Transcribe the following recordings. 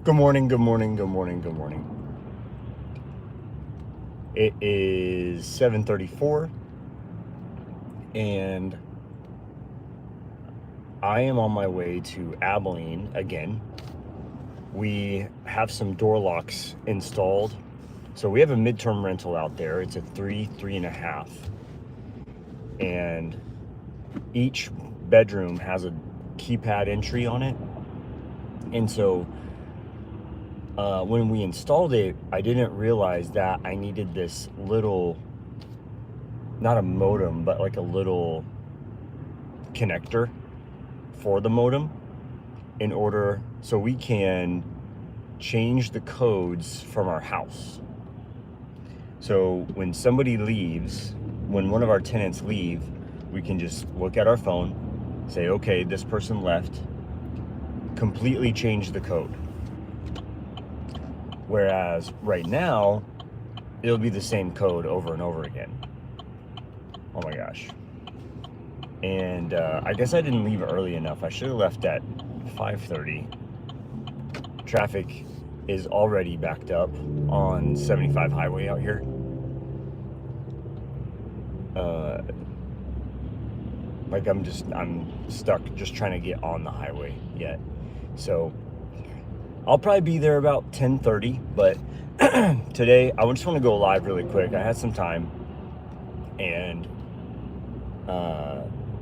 Good morning, good morning, good morning, good morning. It is 7:34 and I am on my way to Abilene again. We have some door locks installed. So we have a midterm rental out there. It's a 3.5. And each bedroom has a keypad entry on it. And so when we installed it, I didn't realize that I needed this little, not a modem, but like a little connector for the modem in order so we can change the codes from our house. So when somebody leaves, when one of our tenants leave, we can just look at our phone, say, okay, this person left, completely change the code. Whereas right now, it'll be the same code over and over again. Oh my gosh. And I guess I didn't leave early enough. I should have left at 5:30. Traffic is already backed up on 75 highway out here. I'm stuck just trying to get on the highway yet. So I'll probably be there about 10:30, but today I just want to go live really quick. I had some time and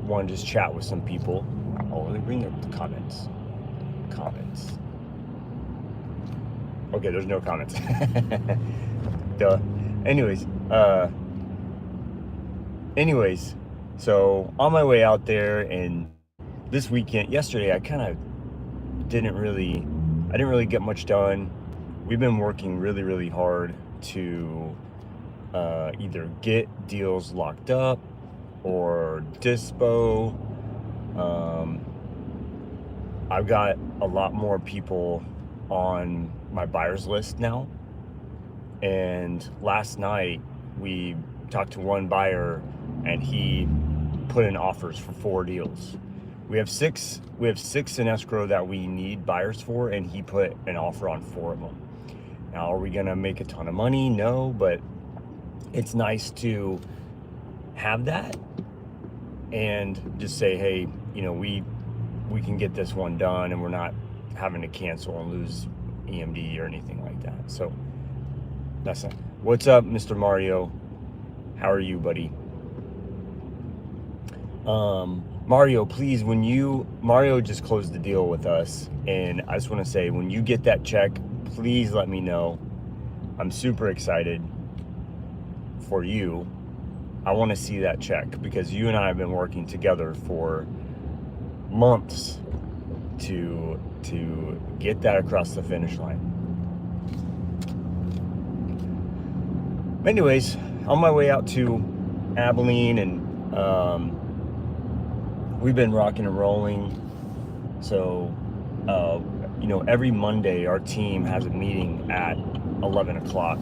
want to just chat with some people. Oh, let me bring up the comments. Okay, there's no comments. Duh. Anyways, so on my way out there, and this weekend, yesterday, I didn't really get much done. We've been working really, really hard to either get deals locked up or dispo. I've got a lot more people on my buyers list now. And last night we talked to one buyer and he put in offers for 4 deals. We have six in escrow that we need buyers for, and he put an offer on 4 of them. Now, are we gonna make a ton of money? No, but it's nice to have that and just say, hey, we can get this one done and we're not having to cancel and lose EMD or anything like that. So that's it. What's up, Mr. Mario? How are you, buddy? Mario, please, Mario just closed the deal with us, and I just want to say, when you get that check, please let me know. I'm super excited for you. I want to see that check because you and I have been working together for months to get that across the finish line. Anyways, on my way out to Abilene, and we've been rocking and rolling. So, every Monday our team has a meeting at 11 o'clock.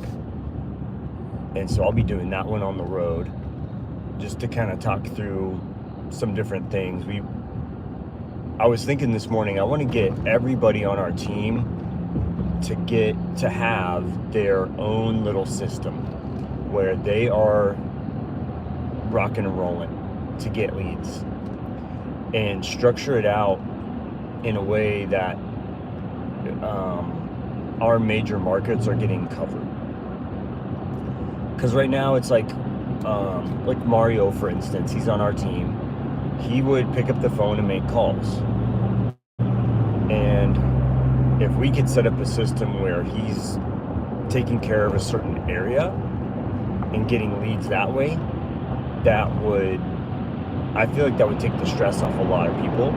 And so I'll be doing that one on the road just to kind of talk through some different things. I was thinking this morning, I want to get everybody on our team to have their own little system where they are rocking and rolling to get leads, and structure it out in a way that our major markets are getting covered. Because right now it's like Mario, for instance, he's on our team. He would pick up the phone and make calls. And if we could set up a system where he's taking care of a certain area and getting leads that way, I feel like that would take the stress off a lot of people.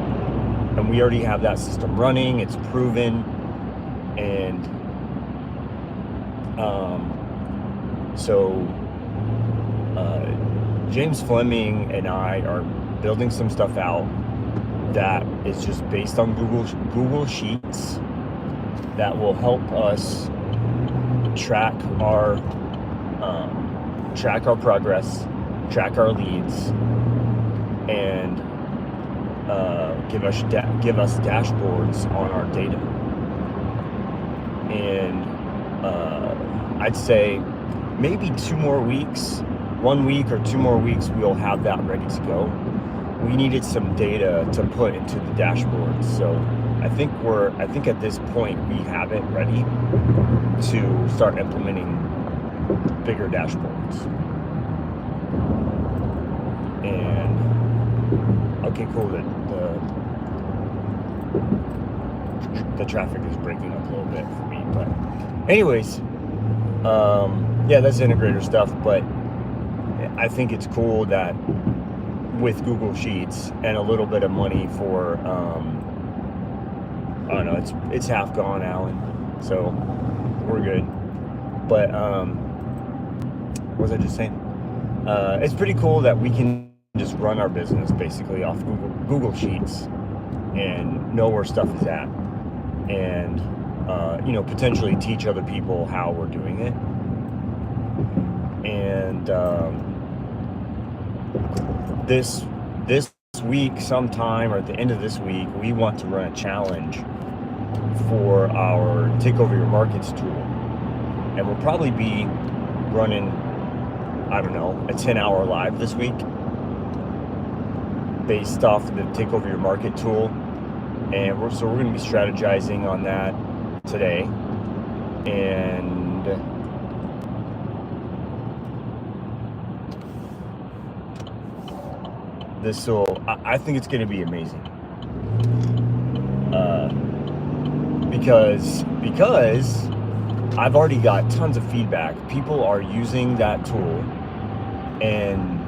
And we already have that system running, it's proven. And James Fleming and I are building some stuff out that is just based on Google Sheets that will help us track our progress, track our leads, and give us dashboards on our data. And I'd say maybe 2 more weeks, 1 week or 2 more weeks, we'll have that ready to go. We needed some data to put into the dashboard. So I think at this point we have it ready to start implementing bigger dashboards. And okay, cool. The traffic is breaking up a little bit for me, but anyways, yeah, that's integrator stuff. But I think it's cool that with Google Sheets and a little bit of money for I don't know, it's half gone, Alan, so we're good. But what was I just saying? It's pretty cool that we can just run our business basically off Google Sheets and know where stuff is at, and potentially teach other people how we're doing it. And this week sometime, or at the end of this week, we want to run a challenge for our Take Over Your Markets tool, and we'll probably be running, I don't know, a 10-hour live this week based off the Take Over Your Market tool. And we're going to be strategizing on that today. And I think it's going to be amazing. Because I've already got tons of feedback. People are using that tool and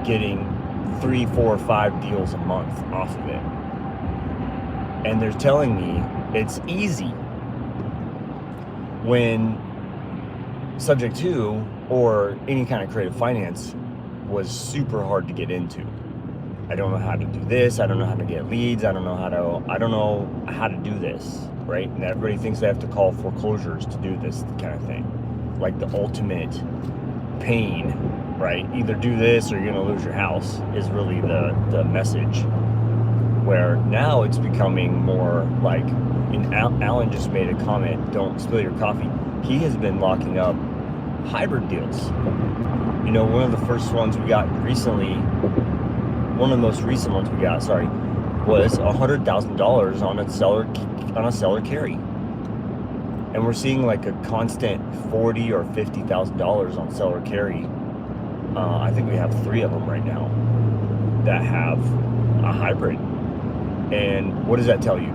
getting 3, 4, 5 deals a month off of it. And they're telling me it's easy, when Subject 2 or any kind of creative finance was super hard to get into. I don't know how to do this. I don't know how to get leads. I don't know how to do this, right? And everybody thinks they have to call foreclosures to do this kind of thing. Like the ultimate pain, right? Either do this or you're gonna lose your house is really the message. Where now it's becoming more like, and Alan just made a comment, don't spill your coffee. He has been locking up hybrid deals. One of the first ones we got recently, one of the most recent ones we got, was $100,000 on a seller carry. And we're seeing like a constant $40,000 or $50,000 on seller carry. I think we have 3 of them right now that have a hybrid. And what does that tell you?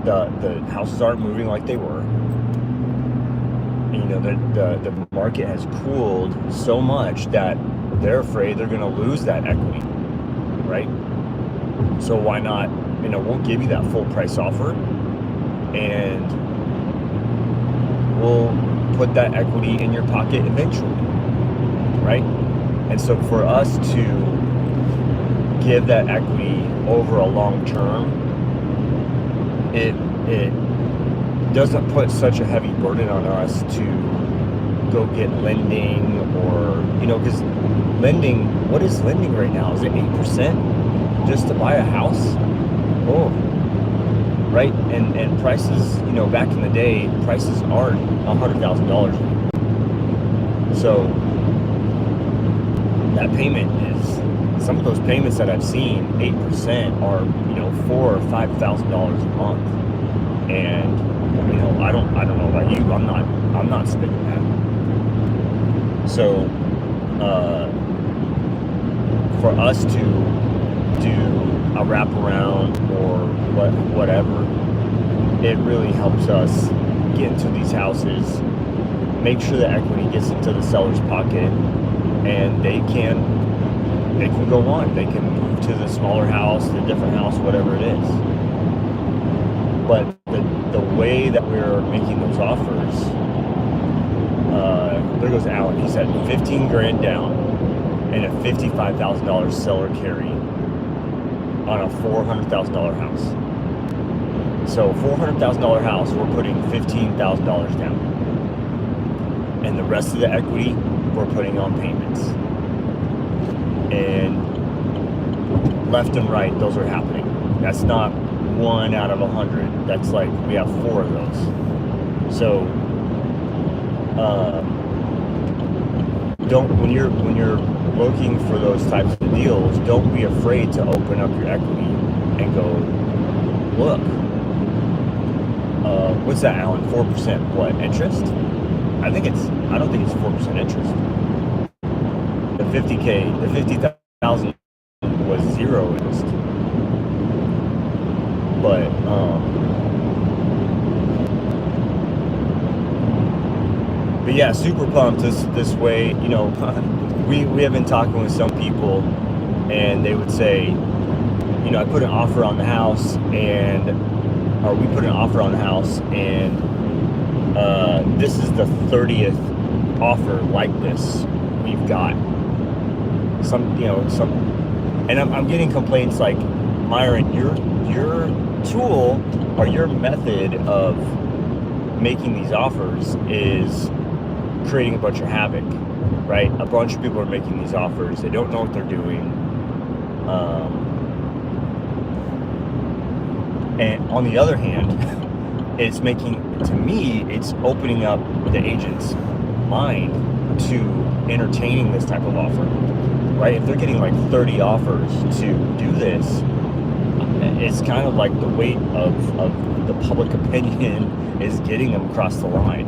The houses aren't moving like they were. The market has cooled so much that they're afraid they're going to lose that equity, right? So why not? We'll give you that full price offer, and we'll put that equity in your pocket eventually, right? And so for us to give that equity over a long term, it doesn't put such a heavy burden on us to go get lending, or because lending, what is lending right now? Is it 8% just to buy a house? Oh, right. And prices, back in the day, prices aren't $100,000. So that payment is, some of those payments that I've seen, 8% are $4,000 or $5,000 a month. And I don't know about you, I'm not spending that. So for us to do a wraparound or whatever, it really helps us get into these houses, make sure the equity gets into the seller's pocket, and they can go on. They can move to the smaller house, the different house, whatever it is. But the way that we're making those offers, there goes Alan. He said 15 grand down and a $55,000 seller carry on a $400,000 house. So $400,000 house, we're putting $15,000 down, and the rest of the equity we're putting on payments. And left and right, those are happening. That's not 1 out of 100. That's like we have 4 of those. So don't when you're looking for those types of deals, don't be afraid to open up your equity and go look. What's that, Alan? 4% what interest? I don't think it's 4% interest. The 50K, the 50,000 was zero interest. But yeah, super pumped this way. You know, we have been talking with some people, and they would say, you know, I put an offer on the house, or we put an offer on the house, and this is the 30th offer like this we've got. And I'm getting complaints like, Myron, your tool or your method of making these offers is creating a bunch of havoc, right? A bunch of people are making these offers. They don't know what they're doing. And on the other hand, it's opening up the agent's mind to entertaining this type of offer, right? If they're getting like 30 offers to do this, it's kind of like the weight of the public opinion is getting them across the line.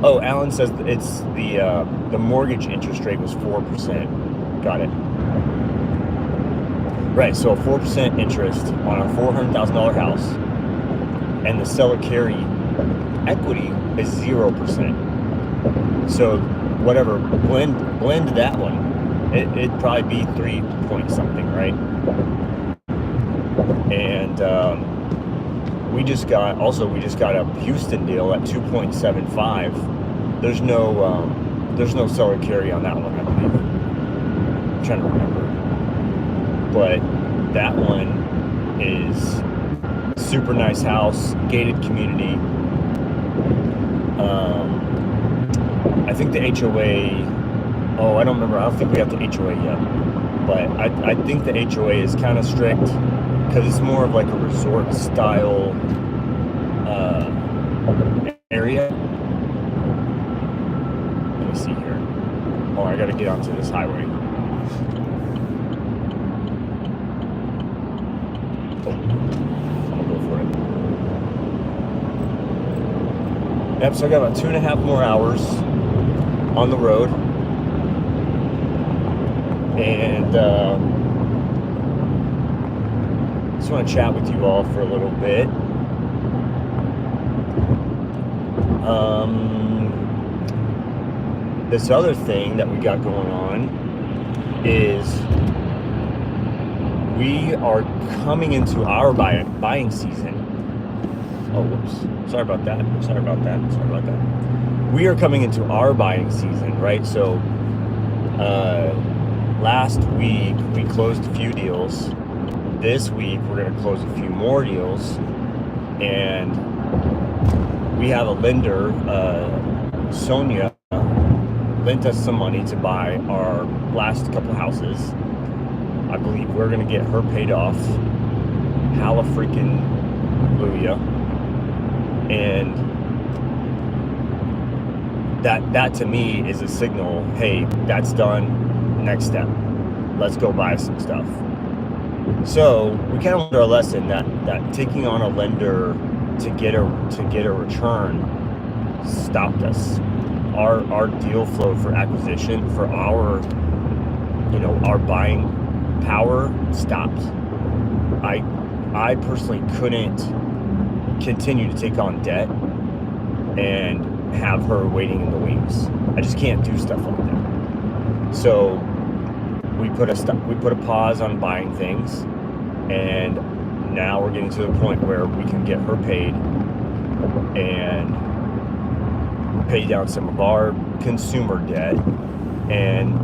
Oh, Alan says it's the mortgage interest rate was 4%. Got it. Right, so a 4% interest on a $400,000 house, and the seller carry equity is 0%. So whatever, blend that one, it'd probably be 3 point something, right? And we just got a Houston deal at 2.75. There's no seller carry on that one, I believe. I'm trying to remember. But that one is super nice house, gated community. I think the HOA, I don't remember. I don't think we have the HOA yet. But I think the HOA is kind of strict because it's more of like a resort style area. Let me see here. Oh, I gotta get onto this highway. Yep, so I got about 2.5 more hours on the road, and just want to chat with you all for a little bit. This other thing that we got going on is we are coming into our buying season. Oh, whoops. Sorry about that. We are coming into our buying season, right? So, last week we closed a few deals. This week we're going to close a few more deals. And we have a lender, Sonia, lent us some money to buy our last couple houses. I believe we're going to get her paid off. Hallelujah. And that to me is a signal, hey, that's done, next step, let's go buy some stuff. So we kind of learned our lesson that taking on a lender to get a return stopped us. Our deal flow for acquisition, for our buying power stopped. I personally couldn't continue to take on debt and have her waiting in the wings. I just can't do stuff like that. So we put a pause on buying things, and now we're getting to the point where we can get her paid and pay down some of our consumer debt and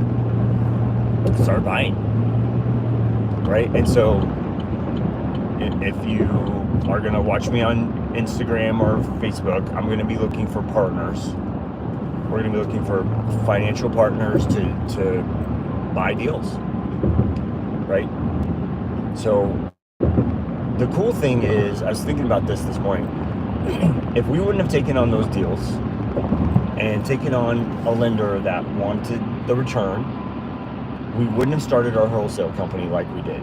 start buying, right? And so if you are going to watch me on Instagram or Facebook, I'm going to be looking for partners. We're going to be looking for financial partners to buy deals, right? So the cool thing is, I was thinking about this morning, if we wouldn't have taken on those deals and taken on a lender that wanted the return, we wouldn't have started our wholesale company like we did.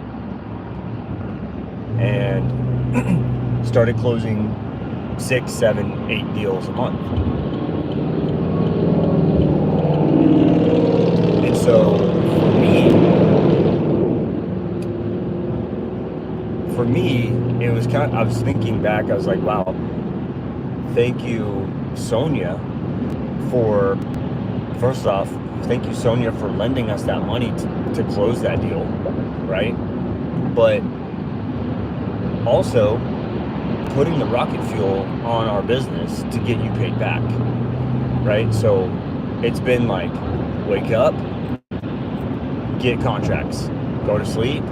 And started closing 6, 7, 8 deals a month. And so for me, it was I was thinking back, I was like, wow, thank you, Sonia, for, first off, thank you, Sonia, for lending us that money to close that deal, right? But also putting the rocket fuel on our business to get you paid back, right? So it's been like, wake up, get contracts, go to sleep,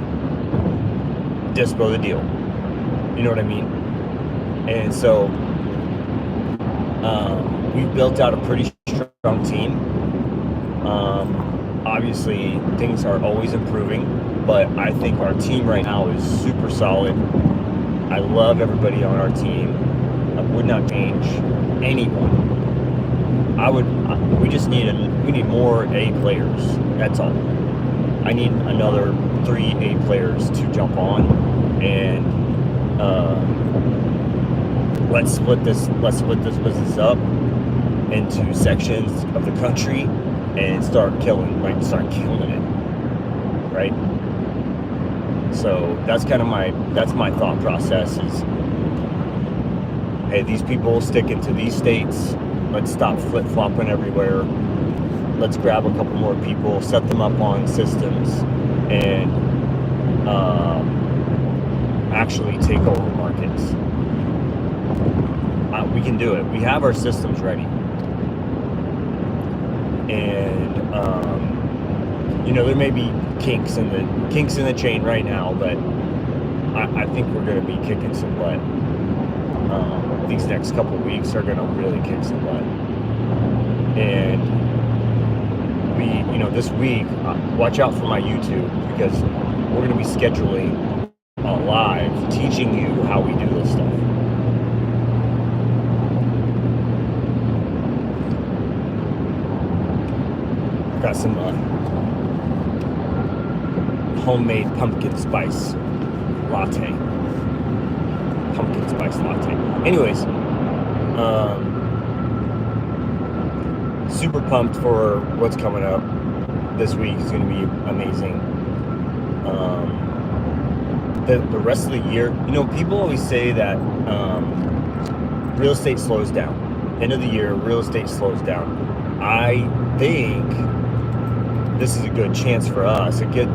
dispo the deal. You know what I mean? And so we've built out a pretty strong team. Obviously, things are always improving, but I think our team right now is super solid. I love everybody on our team. I would not change anyone. We need more A players. That's all. I need another 3 A players to jump on, and let's split this business up into sections of the country and start killing it, right? So that's kind of my thought process is, hey, these people stick into these states. Let's stop flip-flopping everywhere. Let's grab a couple more people, set them up on systems, and actually take over markets. We can do it. We have our systems ready. And there may be kinks in the chain right now, but I think we're going to be kicking some butt. These next couple of weeks are going to really kick some butt. And this week, watch out for my YouTube, because we're going to be scheduling a live teaching you how we do this stuff. Got some homemade pumpkin spice latte. Anyways, super pumped for what's coming up this week. Is going to be amazing. The rest of the year, people always say that real estate slows down. End of the year, real estate slows down. I think this is a good chance for us, a good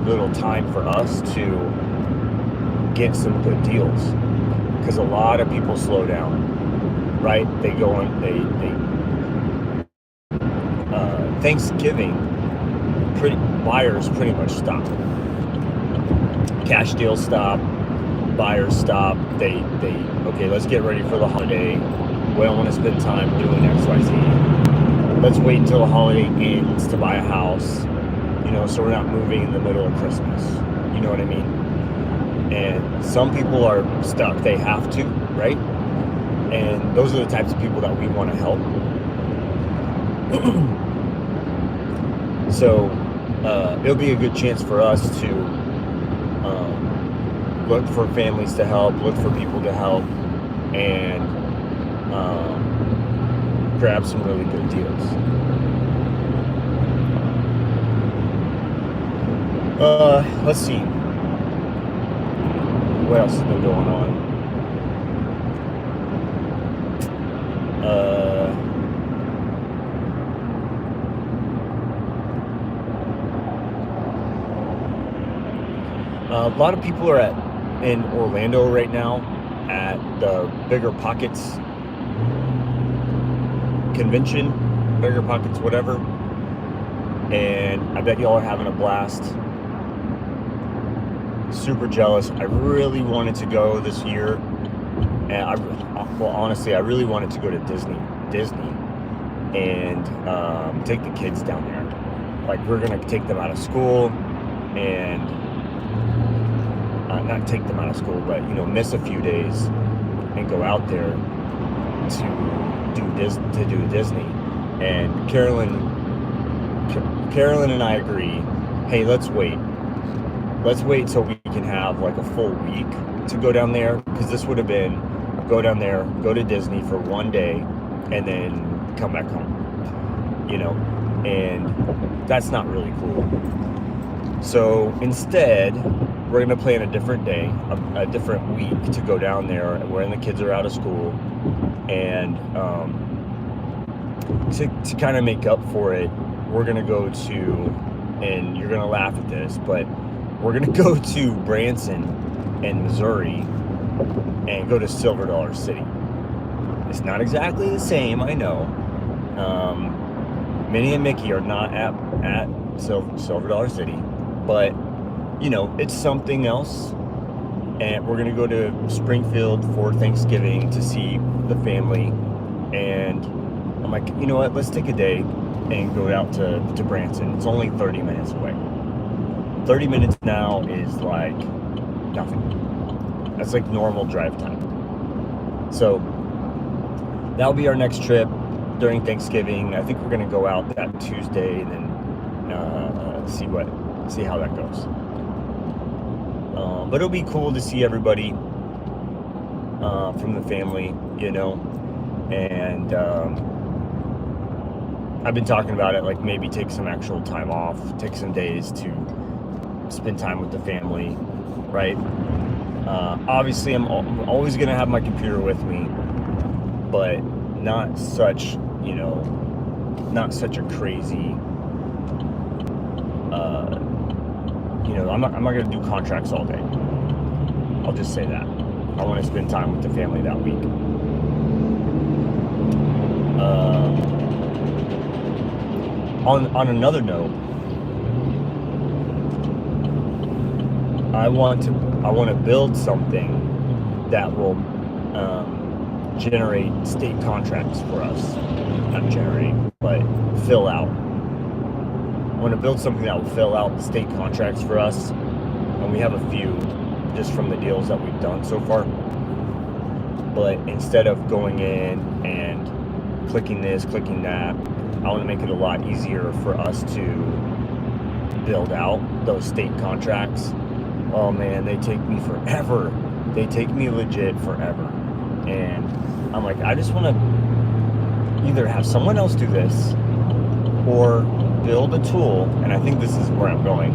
little time for us to get some good deals, because a lot of people slow down, right? They go on, Thanksgiving, buyers pretty much stop. Cash deals stop, buyers stop. Okay, let's get ready for the holiday. We don't want to spend time doing XYZ. Let's wait until the holiday ends to buy a house, so we're not moving in the middle of Christmas. You know what I mean? And some people are stuck. They have to, right? And those are the types of people that we want to help. So it'll be a good chance for us to look for families to help, look for people to help, and grab some really good deals. Let's see. What else has been going on? A lot of people are in Orlando right now at the Bigger Pockets convention, Bigger Pockets whatever, and I bet y'all are having a blast. Super jealous. I really wanted to go this year, and honestly, I really wanted to go to Disney and take the kids down there. Like, we're gonna take them out of school and not take them out of school, but miss a few days and go out there to do Disney. And Carolyn and I agree, hey, let's wait so we can have like a full week to go down there, because this would have been go down there, go to Disney for one day, and then come back home, you know, and that's not really cool. So instead, we're gonna plan a different day, a different week to go down there when the kids are out of school, and to kind of make up for it, we're gonna go to, and you're gonna laugh at this, but we're gonna go to Branson in Missouri and go to Silver Dollar City. It's not exactly the same, I know. Minnie and Mickey are not at Silver Dollar City, but you know, it's something else. And we're gonna go to Springfield for Thanksgiving to see the family. And I'm like, you know what? Let's take a day and go out to Branson. It's only 30 minutes away. 30 minutes now is like nothing. That's like normal drive time. So that'll be our next trip during Thanksgiving. I think we're gonna go out that Tuesday and then see how that goes. But it'll be cool to see everybody from the family, you know. And I've been talking about it, like maybe take some actual time off, take some days to spend time with the family, right? Obviously, I'm always gonna have my computer with me, but not such a crazy. I'm not gonna do contracts all day. I'll just say that. I want to spend time with the family that week. On another note, I want to build something that will generate state contracts for us. Not generate, but fill out. I want to build something that will fill out the state contracts for us, and we have a few just from the deals that we've done so far. But instead of going in and clicking this, clicking that, I want to make it a lot easier for us to build out those state contracts. Oh man, they take me forever. They take me legit forever. And I'm like, I just want to either have someone else do this or build a tool, and I think this is where I'm going,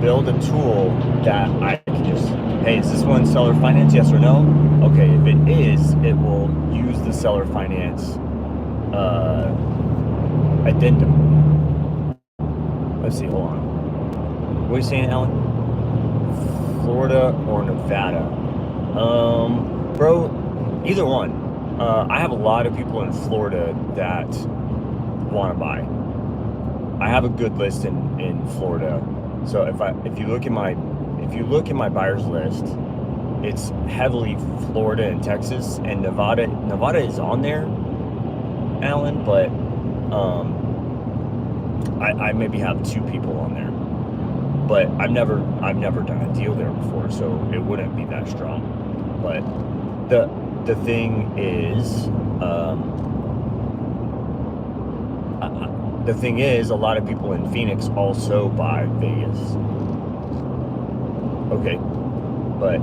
build a tool that I can just, hey, is this one seller finance, yes or no? Okay, if it is, it will use the seller finance addendum. Let's see, hold on. What are you saying, Alan? Florida or Nevada? Bro, either one. I have a lot of people in Florida that want to buy. I have a good list in Florida. So if you look at my buyers list, it's heavily Florida and Texas, and Nevada. Nevada is on there, Alan, but I maybe have 2 people on there. But I've never done a deal there before, so it wouldn't be that strong. But the thing is, a lot of people in Phoenix also buy Vegas. Okay, but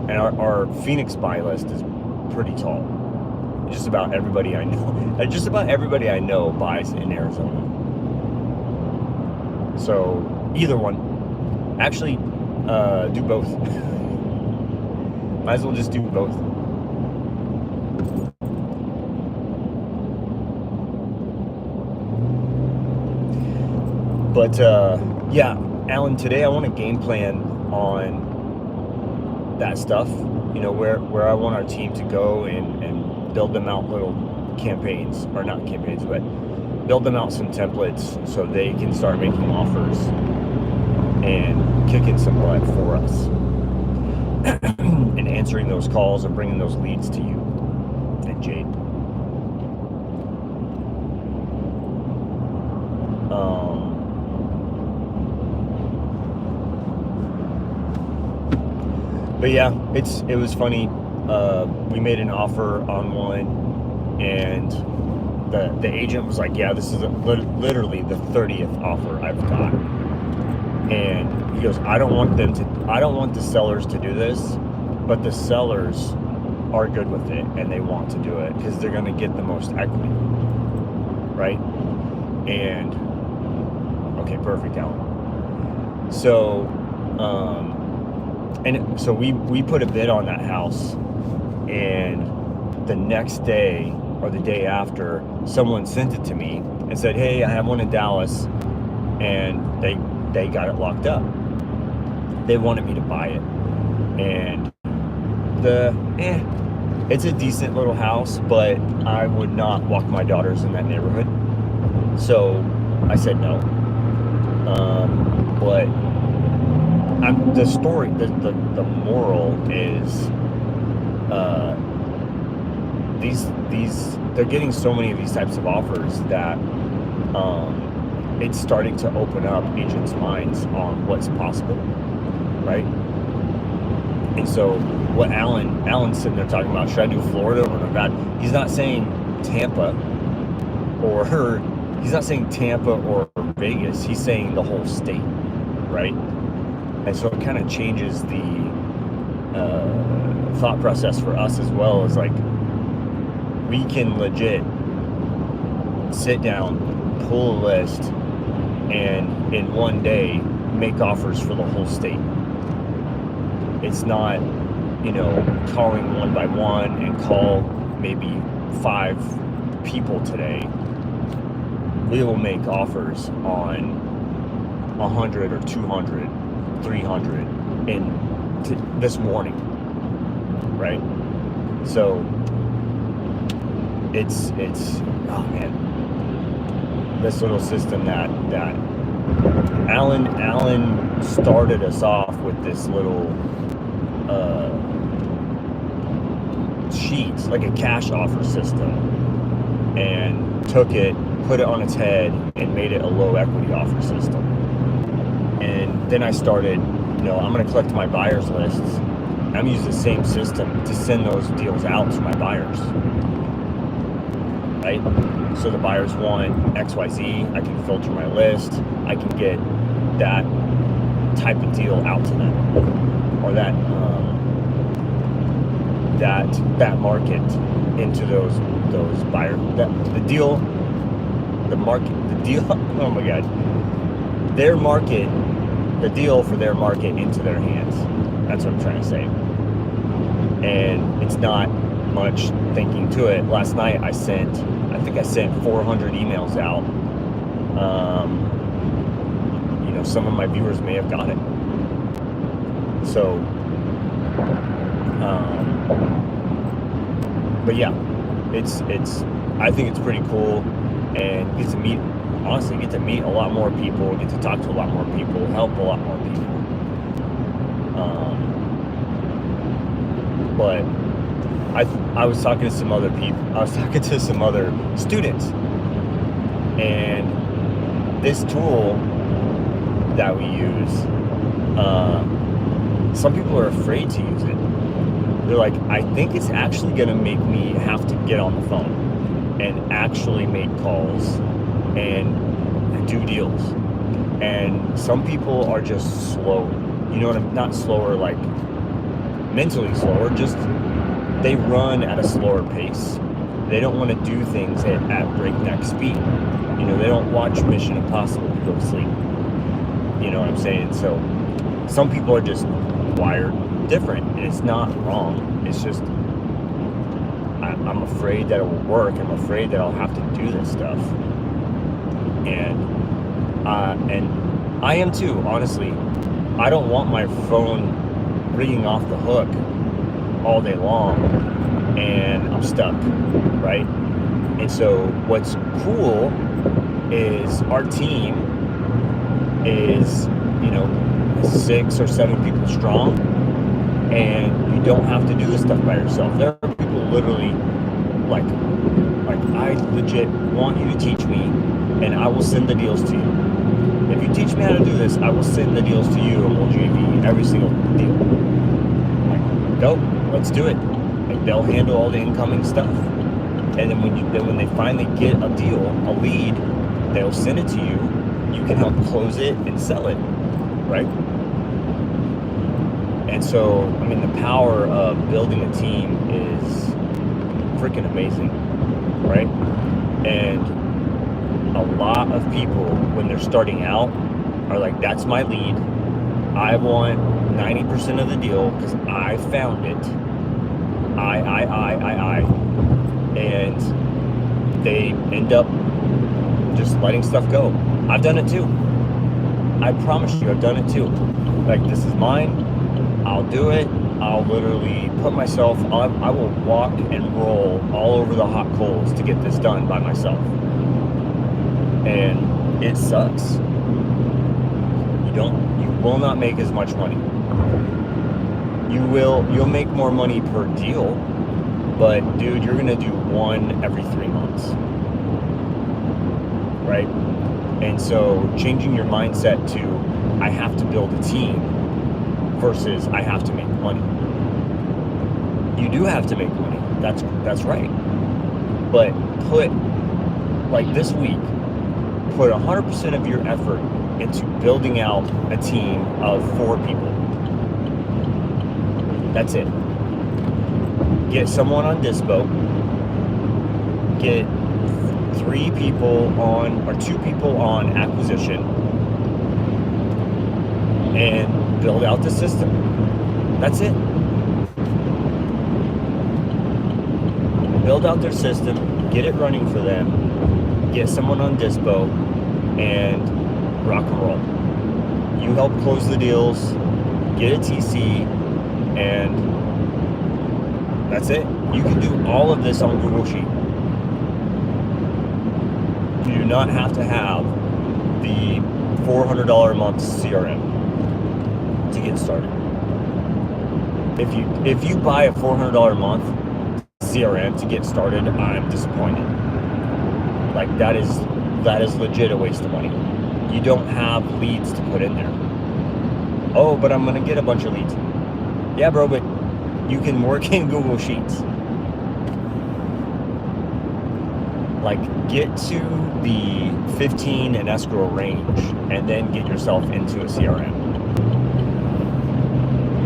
and our Phoenix buy list is pretty tall. Just about everybody I know buys in Arizona. So either one. Actually, do both. Might as well just do both. But yeah, Alan, today I want to game plan on that stuff. You know, where I want our team to go and build them out little campaigns, or not campaigns, but build them out some templates so they can start making offers and kicking some butt for us and answering those calls and bringing those leads to you and Jade. But yeah, it was funny. we made an offer on one, and the agent was like, yeah, this is literally the 30th offer I've got. And he goes, I don't want the sellers to do this, but the sellers are good with it and they want to do it because they're going to get the most equity, right? And okay, perfect, Alan. So so we put a bid on that house, and the next day or the day after, someone sent it to me and said, hey, I have one in Dallas, and they got it locked up. They wanted me to buy it, and it's a decent little house, but I would not walk my daughters in that neighborhood, so I said no. But the story, the moral is, these they're getting so many of these types of offers that it's starting to open up agents' minds on what's possible, right? And so what Alan's sitting there talking about, should I do Florida or Nevada? He's not saying Tampa or Vegas. He's saying the whole state, right? And so it kind of changes the thought process for us as well. Is like, we can legit sit down, pull a list, and in one day make offers for the whole state. It's not, calling one by one and call maybe 5 people today. We will make offers on 100 or 200, 300 in this morning, right? So it's oh man, this little system that Alan started us off with, this little sheet, like a cash offer system, and took it, put it on its head, and made it a low equity offer system. And then I started, I'm going to collect my buyers lists. I'm using the same system to send those deals out to my buyers, right? So the buyers want XYZ, I can filter my list, I can get that type of deal out to them, or that market into those buyers. The deal oh my god, their market, the deal for their market into their hands. That's what I'm trying to say. And it's not much thinking to it. Last night I think I sent 400 emails out. Some of my viewers may have got it. So, but yeah, I think it's pretty cool, and get to meet a lot more people, get to talk to a lot more people, help a lot more people. But I was talking to some other people. I was talking to some other students, and this tool that we use, some people are afraid to use it. They're like, I think it's actually going to make me have to get on the phone and actually make calls and do deals. And some people are just slow. Not slower like mentally slower, just they run at a slower pace. They don't want to do things at breakneck speed. They don't watch Mission Impossible to go to sleep. You know what I'm saying? So some people are just wired different, and it's not wrong. It's just I'm afraid that it will work. I'm afraid that I'll have to do this stuff, and I am too. Honestly, I don't want my phone ringing off the hook all day long, and I'm stuck, right? And so what's cool is our team is 6 or 7 people strong, and you don't have to do this stuff by yourself. There are people literally like I legit want you to teach me, and I will send the deals to you. If you teach me how to do this, I will send the deals to you, and we'll JV every single deal. Like, go, let's do it. Like they'll handle all the incoming stuff. And then when they finally get a deal, a lead, they'll send it to you. You can help close it and sell it, right? And so, I mean, the power of building a team is freaking amazing, right? And a lot of people, when they're starting out, are like, that's my lead. I want 90% of the deal because I found it. I. And they end up just letting stuff go. I've done it too. I promise you, I've done it too. Like, this is mine. I'll do it. I'll literally put myself, I will walk and roll all over the hot coals to get this done by myself. And it sucks. You will not make as much money. You'll make more money per deal, but dude, you're gonna do one every 3 months, right? And so changing your mindset to, I have to build a team versus I have to make money. You do have to make money. That's right. But like this week, put 100% of your effort into building out a team of 4 people. That's it. Get someone on Dispo. Get 3 people on, or 2 people on acquisition, and build out the system. That's it. Build out their system, get it running for them, get someone on Dispo, and rock and roll. You help close the deals, get a TC, and that's it. You can do all of this on Google Sheet. You do not have to have the $400 a month CRM to get started. If you buy a $400 a month CRM to get started, I'm disappointed. Like, that is legit a waste of money. You don't have leads to put in there. Oh, but I'm gonna get a bunch of leads. Yeah, bro, but you can work in Google Sheets. Like, get to the 15 and escrow range and then get yourself into a CRM.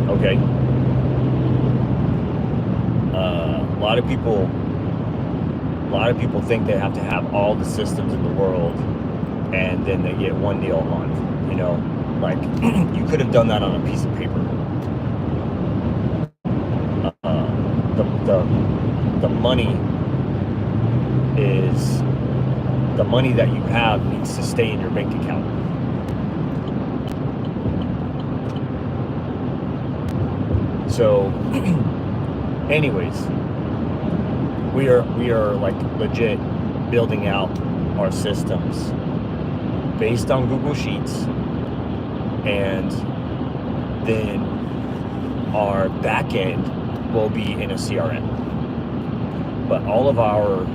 Okay? A lot of people think they have to have all the systems in the world and then they get 1 deal a month. You know, like, you could have done that on a piece of paper. The money is the money that you have needs to stay in your bank account. So anyways, we are like legit building out our systems based on Google Sheets, and then our back end will be in a CRM. But all of our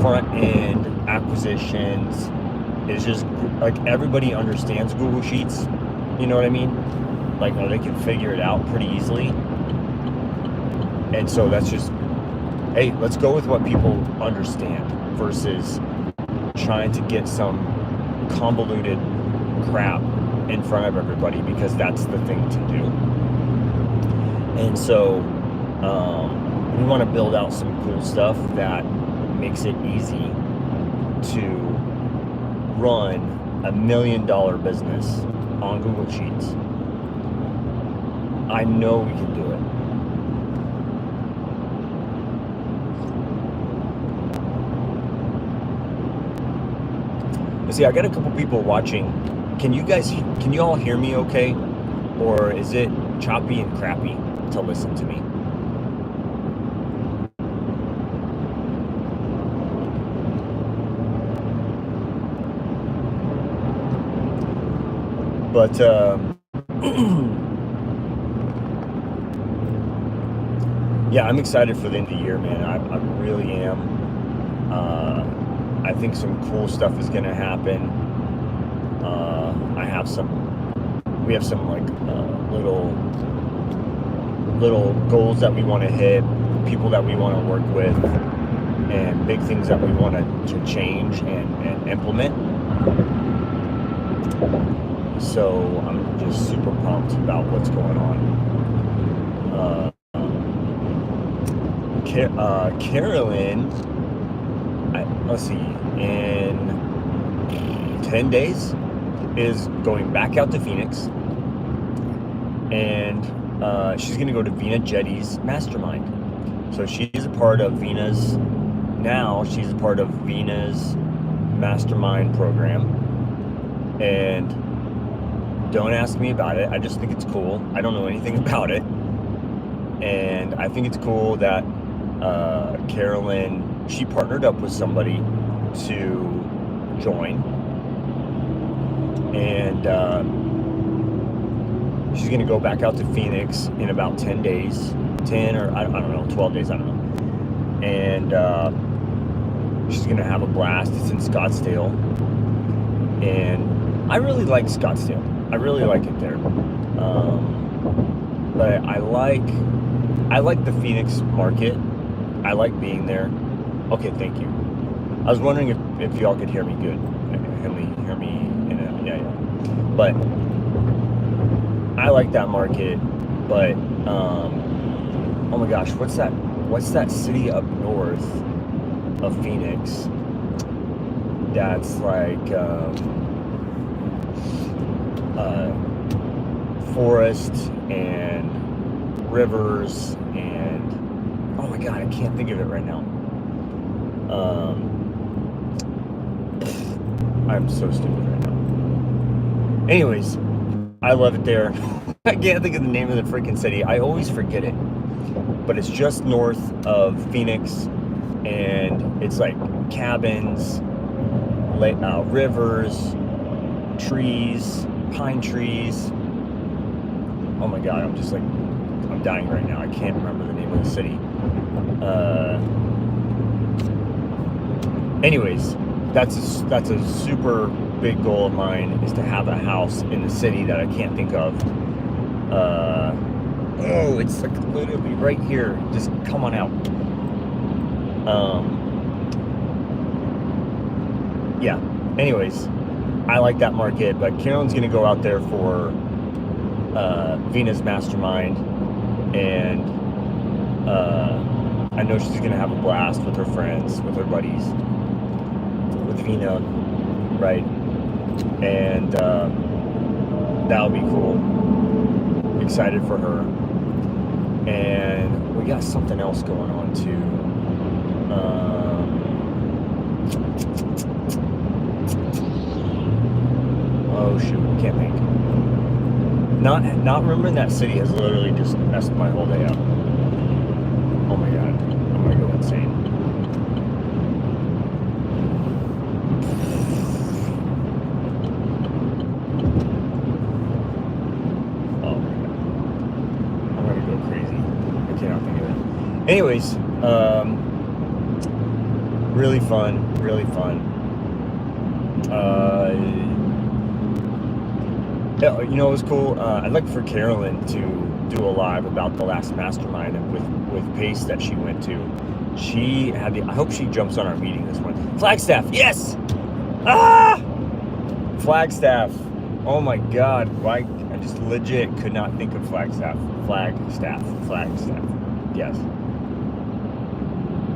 front end acquisitions is just like, everybody understands Google Sheets. You know what I mean? Like, they can figure it out pretty easily. And so that's just, hey, let's go with what people understand versus trying to get some convoluted crap in front of everybody, because that's the thing to do. And so we want to build out some cool stuff that makes it easy to run $1 million business on Google Sheets. I know we can do it. But see, I got a couple people watching. Can you all hear me okay? Or is it choppy and crappy to listen to me? But yeah, I'm excited for the end of the year, man. I really am. I think some cool stuff is gonna happen. We have some like little little goals that we want to hit, people that we want to work with, and big things that we want to change and implement. So I'm just super pumped about what's going on. Carolyn, let's see, in 10 days is going back out to Phoenix, and she's going to go to Vina Jetty's mastermind. So she's a part of Vina's mastermind program, and don't ask me about it. I just think it's cool. I don't know anything about it, and I think it's cool that Carolyn, she partnered up with somebody to join, and she's going to go back out to Phoenix in about 10 days, 10 or I don't know, 12 days, I don't know, and she's going to have a blast. It's in Scottsdale, and I really like Scottsdale. I really like it there, but I like the Phoenix market. I like being there. Okay, thank you. I was wondering if y'all could hear me good. Hear me in a, yeah. But I like that market. But oh my gosh, what's that city up north of Phoenix? That's like forest and rivers and oh my god, I can't think of it right now. I'm so stupid right now. Anyways, I love it there. I can't think of the name of the freaking city. I always forget it. But it's just north of Phoenix, and it's like cabins, rivers, trees, pine trees. Oh my god, I'm dying right now. I can't remember the name of the city. Anyways, that's a super big goal of mine, is to have a house in the city that I can't think of. Oh, it's like literally right here. Just come on out. Yeah. Anyways, I like that market, but Carolyn's gonna go out there for Vina's mastermind, and I know she's gonna have a blast with her friends, with her buddies, with Vina, right? And that'll be cool. Excited for her. And we got something else going on too. Oh shoot, I can't think. Not remembering that city has literally just messed my whole day up. Oh my god, I'm gonna go insane. Oh my god, I'm gonna go crazy. I cannot think of it. Anyways, really fun. Yeah, you know, it was cool. I'd like for Carolyn to do a live about the last mastermind with Pace that she went to. She had I hope she jumps on our meeting this one. Flagstaff, yes! Ah! Flagstaff. Oh my god, why? I just legit could not think of Flagstaff. Flagstaff. Yes.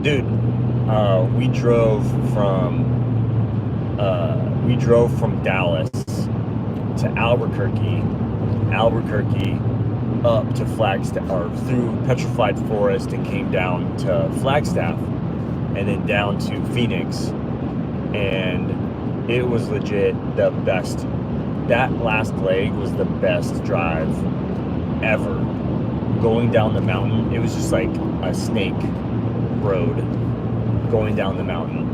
Dude, we drove from Dallas to Albuquerque up to Flagstaff, or through Petrified Forest, and came down to Flagstaff, and then down to Phoenix, and it was legit the best. That last leg was the best drive ever. Going down the mountain, it was just like a snake road going down the mountain.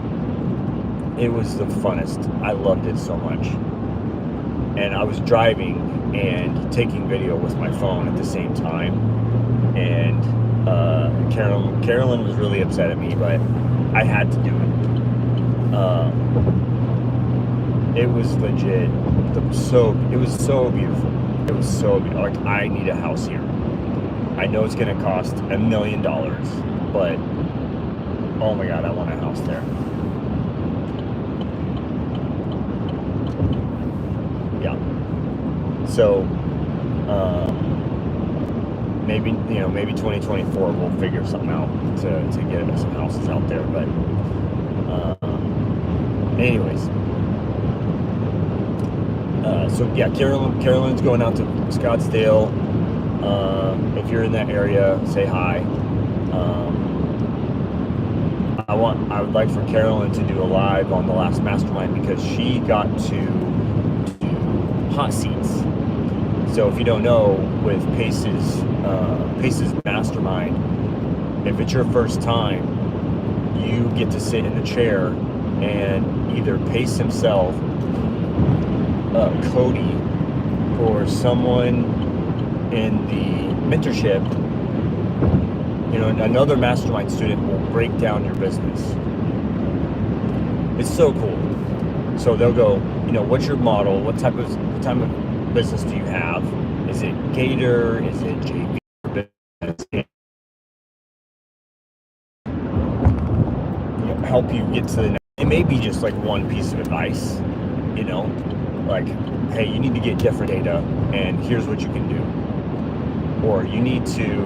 It was the funnest. I loved it so much. And I was driving and taking video with my phone at the same time. And Carolyn was really upset at me, but I had to do it. It was legit. It was so beautiful. It was so beautiful. Like, I need a house here. I know it's going to cost $1 million, but oh my God, I want a house there. Yeah. So, maybe 2024 we'll figure something out to get some houses out there. But, anyways, so yeah, Carolyn's going out to Scottsdale. If you're in that area, say hi. I would like for Carolyn to do a live on the last mastermind because she got to do hot seats. So if you don't know, with Pace's mastermind, if it's your first time, you get to sit in the chair and either Pace himself, Cody, or someone in the mentorship, another mastermind student will break down your business. It's so cool. So they'll go, what's your model? What type of business do you have? Is it Gator? Is it JV business? Help you get to the next. It may be just like one piece of advice, like, hey, you need to get different data, and here's what you can do. Or you need to,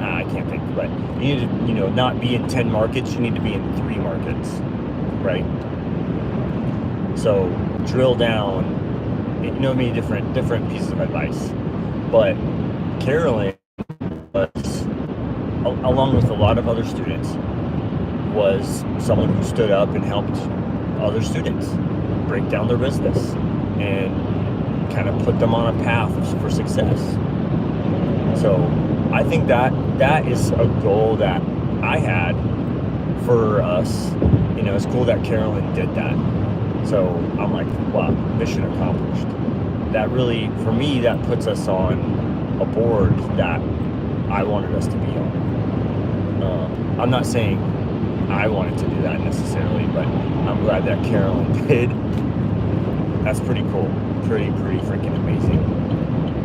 I can't think, but you need to, not be in 10 markets, you need to be in 3 markets, right? So drill down, many different pieces of advice. But Carolyn was, along with a lot of other students, was someone who stood up and helped other students break down their business and kind of put them on a path for success. So I think that is a goal that I had for us. It's cool that Carolyn did that. So I'm like, wow, mission accomplished. That really, for me, that puts us on a board that I wanted us to be on. I'm not saying I wanted to do that necessarily, but I'm glad that Carolyn did. That's pretty cool. Pretty freaking amazing.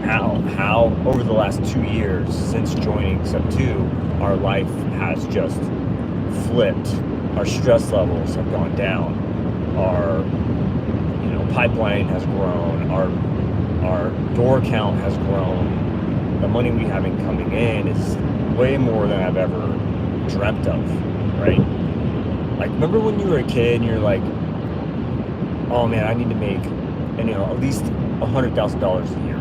How over the last 2 years since joining Sub 2, our life has just flipped. Our stress levels have gone down. Our pipeline has grown. Our door count has grown. The money we have coming in is way more than I've ever dreamt of, right? Like, remember when you were a kid and you're like, oh man, I need to make, at least $100,000 a year.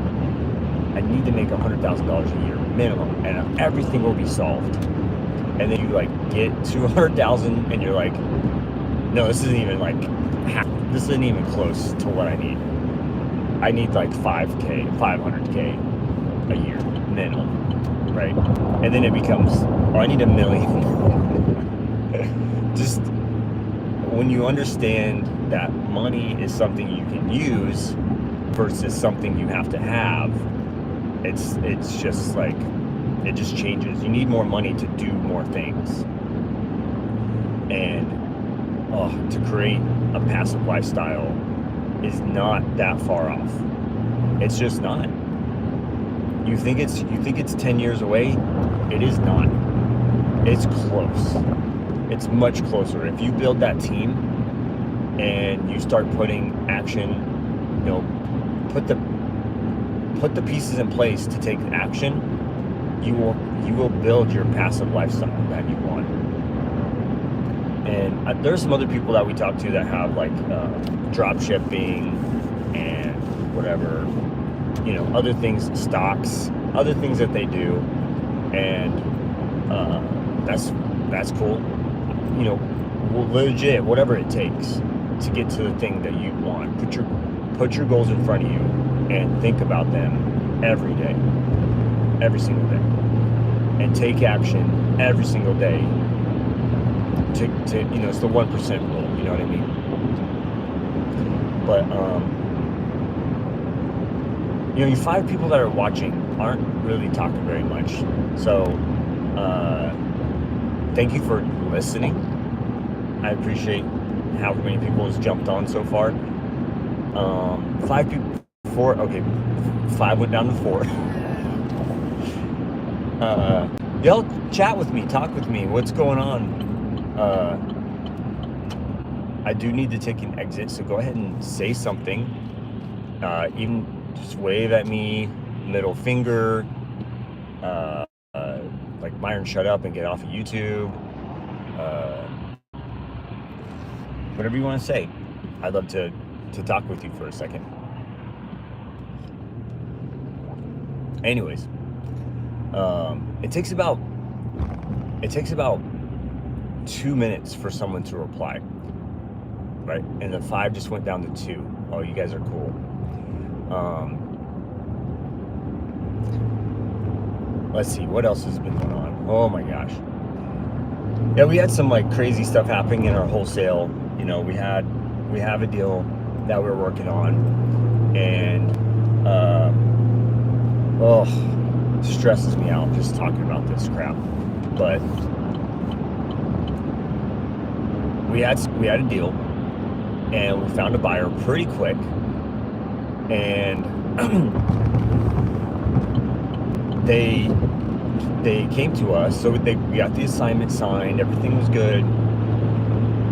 I need to make $100,000 a year minimum, and everything will be solved. And then you get to 100,000, and you're like, no, this isn't even this isn't even close to what I need. I need 500K a year minimum, right? And then it becomes, I need $1 million. Just when you understand that money is something you can use versus something you have to have, it's just it just changes. You need more money to do more things. And to create a passive lifestyle is not that far off. It's just not. You think it's 10 years away? It is not. It's close. It's much closer. If you build that team and you start putting action, put the pieces in place to take action, you will build your passive lifestyle that you want. And there's some other people that we talk to that have drop shipping and whatever, other things, stocks, other things that they do, and that's cool. Legit, whatever it takes to get to the thing that you want. Put your goals in front of you and think about them every day, every single day, and take action every single day. To it's the 1% rule. You know what I mean? But you 5 people that are watching aren't really talking very much. So thank you for listening. I appreciate how many people has jumped on so far. 5 people, 4, okay, 5 went down to 4. Y'all chat with me, talk with me. What's going on? I do need to take an exit, so go ahead and say something. Even just wave at me, middle finger, like Myron, shut up and get off of YouTube. Whatever you want to say. I'd love to talk with you for a second. Anyways, it takes about 2 minutes for someone to reply, right? And the 5 just went down to 2. Oh, you guys are cool. Let's see, what else has been going on? Oh my gosh. Yeah, we had some like crazy stuff happening in our wholesale. You know, we have a deal that we're working on, and stresses me out just talking about this crap. But we had a deal, and we found a buyer pretty quick, and they came to us, so we got the assignment signed, everything was good,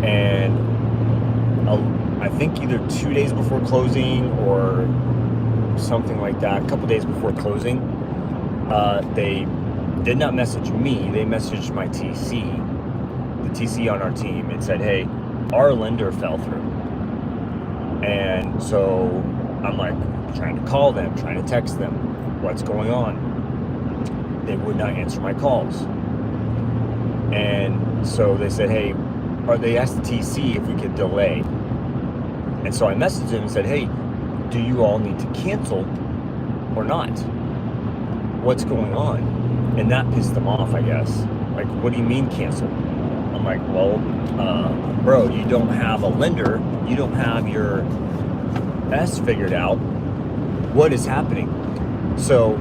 and I think either 2 days before closing or something like that, a couple days before closing, they did not message me, they messaged my TC, the TC on our team, and said, hey, our lender fell through. And so I'm like trying to call them, trying to text them, what's going on? They would not answer my calls. And so they said, hey, or they asked the TC if we could delay. And so I messaged them and said, hey, do you all need to cancel or not? What's going on? And that pissed them off, I guess. Like, what do you mean cancel? I'm like, well, bro, you don't have a lender. You don't have your S figured out. What is happening? So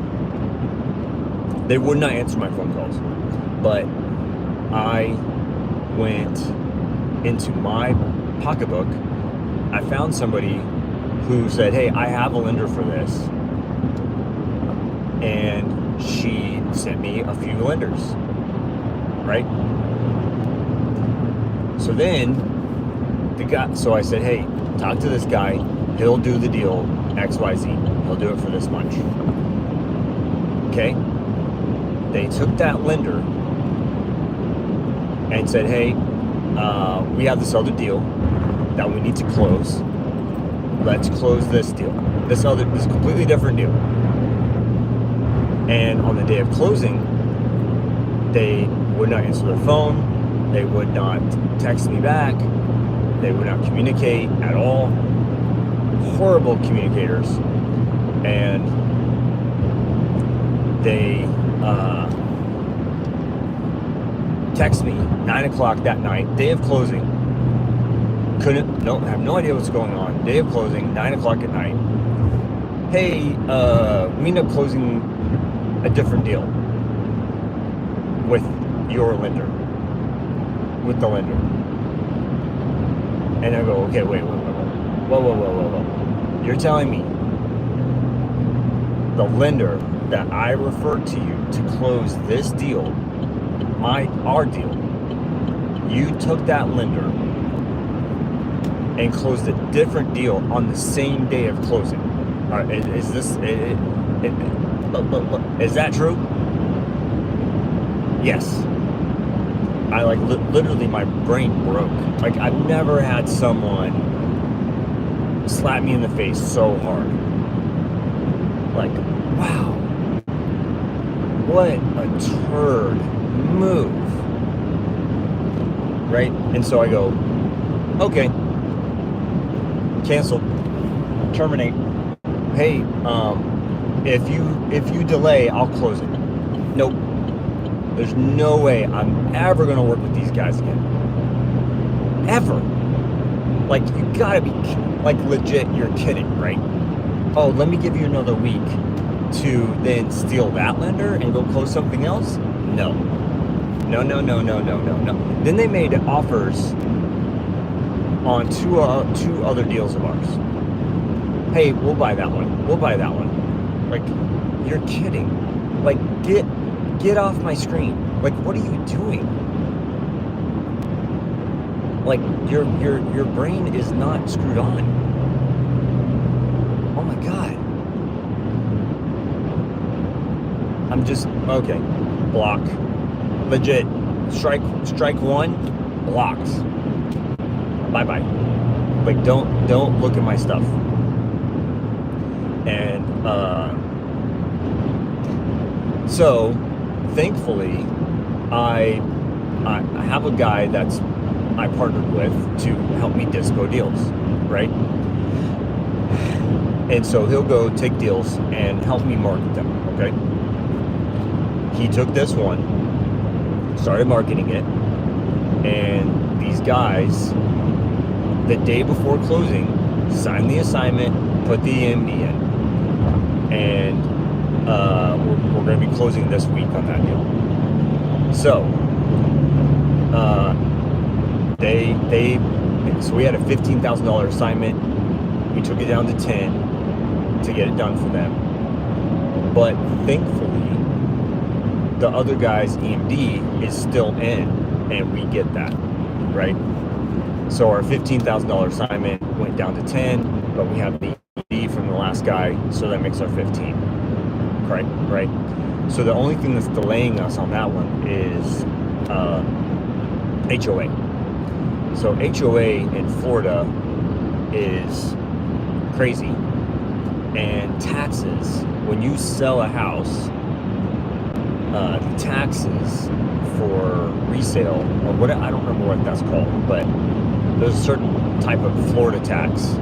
they would not answer my phone calls. But I went into my pocketbook. I found somebody who said, hey, I have a lender for this. And she sent me a few lenders, right? So then so I said, hey, talk to this guy. He'll do the deal XYZ. He'll do it for this much. Okay? They took that lender and said, hey, we have this other deal that we need to close. Let's close this deal. This completely different deal. And on the day of closing, they would not answer their phone. They would not text me back. They would not communicate at all. Horrible communicators. And they text me 9 o'clock that night, day of closing. Have no idea what's going on. Day of closing, 9 o'clock at night. Hey, we end up closing a different deal with your lender, with the lender. And I go, okay, wait. Whoa. You're telling me the lender that I referred to you to close this deal, our deal, you took that lender and closed a different deal on the same day of closing. Is that true? Yes. I literally my brain broke. Like, I've never had someone slap me in the face so hard. Like, wow. What a turd move. Right? And so I go, okay. Cancel. Terminate. Hey, if you delay, I'll close it. Nope. There's no way I'm ever gonna work with these guys again. Ever. Like, you gotta be, like, legit, you're kidding, right? Oh, let me give you another week to then steal that lender and go close something else? No. No. Then they made offers on two other deals of ours. Hey, we'll buy that one. Like, you're kidding. Like, get Get off my screen. Like, what are you doing? Like, your brain is not screwed on. Oh my God. I'm just, okay. Block. Legit. Strike one, blocks. Bye-bye. Like, don't look at my stuff. And, so, thankfully, I have a guy that's I partnered with to help me dispo deals, right? And so he'll go take deals and help me market them, okay? He took this one, started marketing it, and these guys, the day before closing, signed the assignment, put the EMD in, and we're going to be closing this week on that deal. So, so we had a $15,000 assignment. We took it down to 10 to get it done for them. But thankfully, the other guy's EMD is still in, and we get that, right? So our $15,000 assignment went down to 10, but we have the EMD from the last guy, so that makes our 15, right? So the only thing that's delaying us on that one is HOA. So HOA in Florida is crazy. And taxes, when you sell a house, the taxes for resale, or what, I don't remember what that's called, but there's a certain type of Florida tax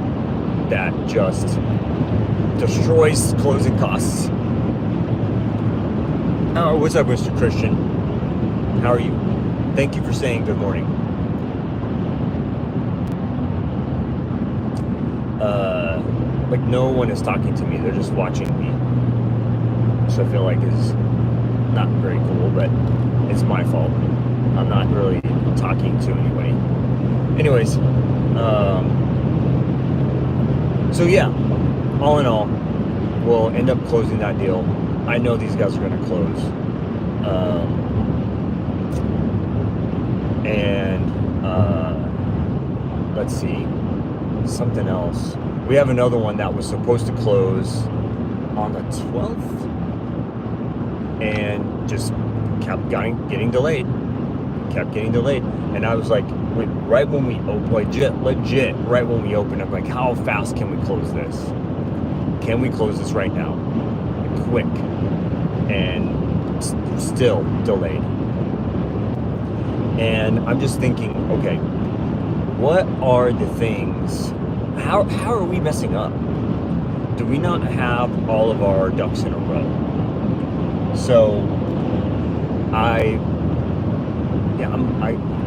that just destroys closing costs. Oh, what's up, Mr. Christian? How are you? Thank you for saying good morning. Like, no one is talking to me, they're just watching me, which I feel like is not very cool, but it's my fault. I'm not really talking to anybody. Anyways, so yeah, all in all, we'll end up closing that deal. I know these guys are going to close. Let's see, something else. We have another one that was supposed to close on the 12th and just kept getting delayed. And I was like, wait, right when we open, legit, right when we open, I'm like, how fast can we close this? Can we close this right now? Like, quick. And still delayed. And I'm just thinking, okay, what are the things, how are we messing up? Do we not have all of our ducks in a row? So,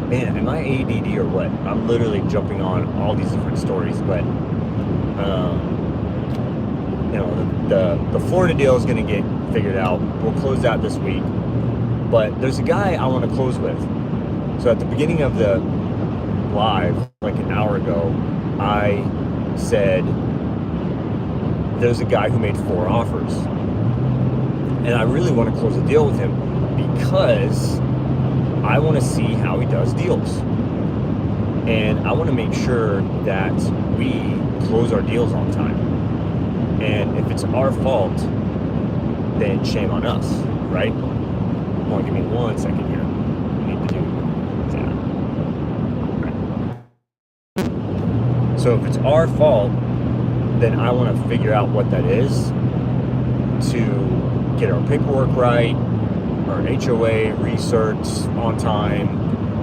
man, am I ADD or what? I'm literally jumping on all these different stories, but, the Florida deal is going to get figured out. We'll close that this week. But there's a guy I want to close with. So at the beginning of the live, like an hour ago, I said, there's a guy who made 4 offers. And I really want to close a deal with him because I want to see how he does deals. And I want to make sure that we close our deals on time. And if it's our fault, then shame on us, right? Come on, give me 1 second here. We need to do that. Right. So if it's our fault, then I want to figure out what that is to get our paperwork right, our HOA research on time,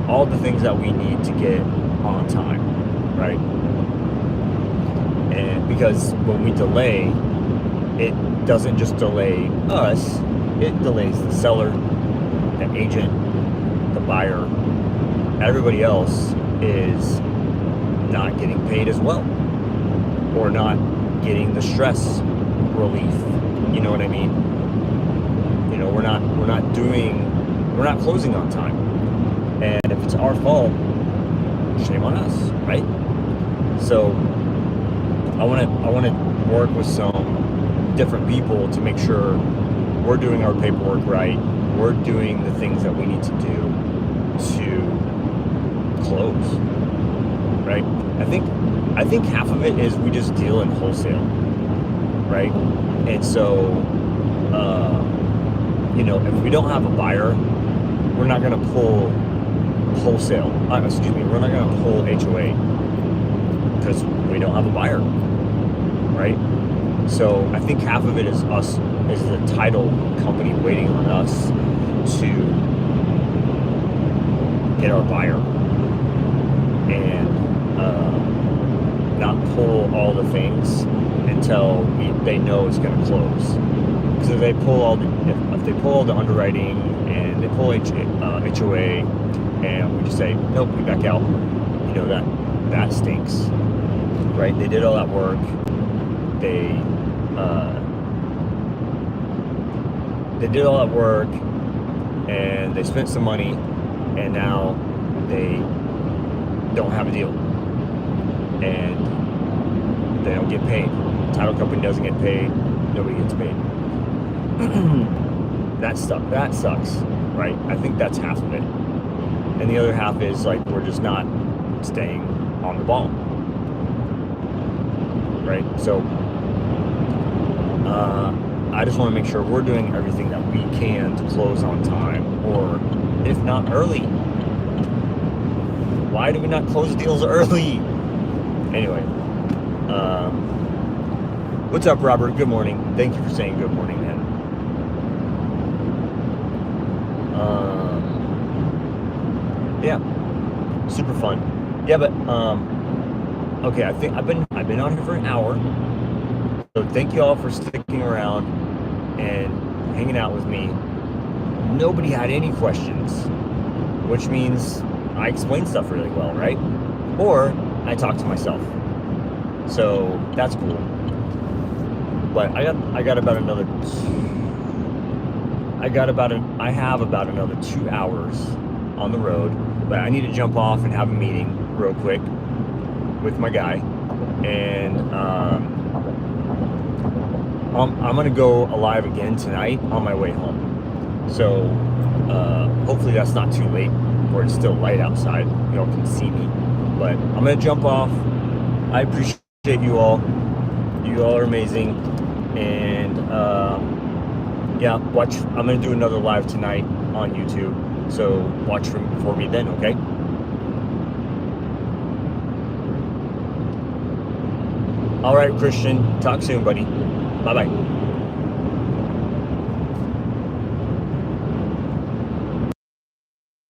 all the things that we need to get on time, right? And because when we delay, it doesn't just delay us, it delays the seller, the agent, the buyer. Everybody else is not getting paid as well, or not getting the stress relief. You know what I mean? You know, we're not closing on time. And if it's our fault, shame on us, right? So I want to work with some different people to make sure we're doing our paperwork right, we're doing the things that we need to do to close, right? I think half of it is we just deal in wholesale, right? And so, if we don't have a buyer, we're not going to pull wholesale. We're not going to pull HOA because we don't have a buyer, right? So I think half of it is the title company waiting on us to get our buyer and not pull all the things until they know it's going to close. Because if they pull all the underwriting and they pull HOA and we just say nope, we back out, that stinks, right? They did all that work. They did all that work and they spent some money and now they don't have a deal and they don't get paid. Title company doesn't get paid. Nobody gets paid. That sucks, right? I think that's half of it. And the other half is like we're just not staying on the ball, right? So I just want to make sure we're doing everything that we can to close on time, or if not early. Why do we not close deals early? Anyway, what's up, Robert? Good morning. Thank you for saying good morning, man. Yeah, super fun. Yeah, but okay. I think I've been on here for an hour. So thank you all for sticking around and hanging out with me. Nobody had any questions, which means I explain stuff really well, right? Or I talk to myself. So that's cool. But I have about another 2 hours on the road, but I need to jump off and have a meeting real quick with my guy, and I'm gonna go live again tonight on my way home. So hopefully that's not too late, or it's still light outside. Y'all can see me, but I'm gonna jump off. I appreciate you all. You all are amazing, and yeah, watch. I'm gonna do another live tonight on YouTube, so watch for me then, okay? All right, Christian. Talk soon, buddy. Bye-bye.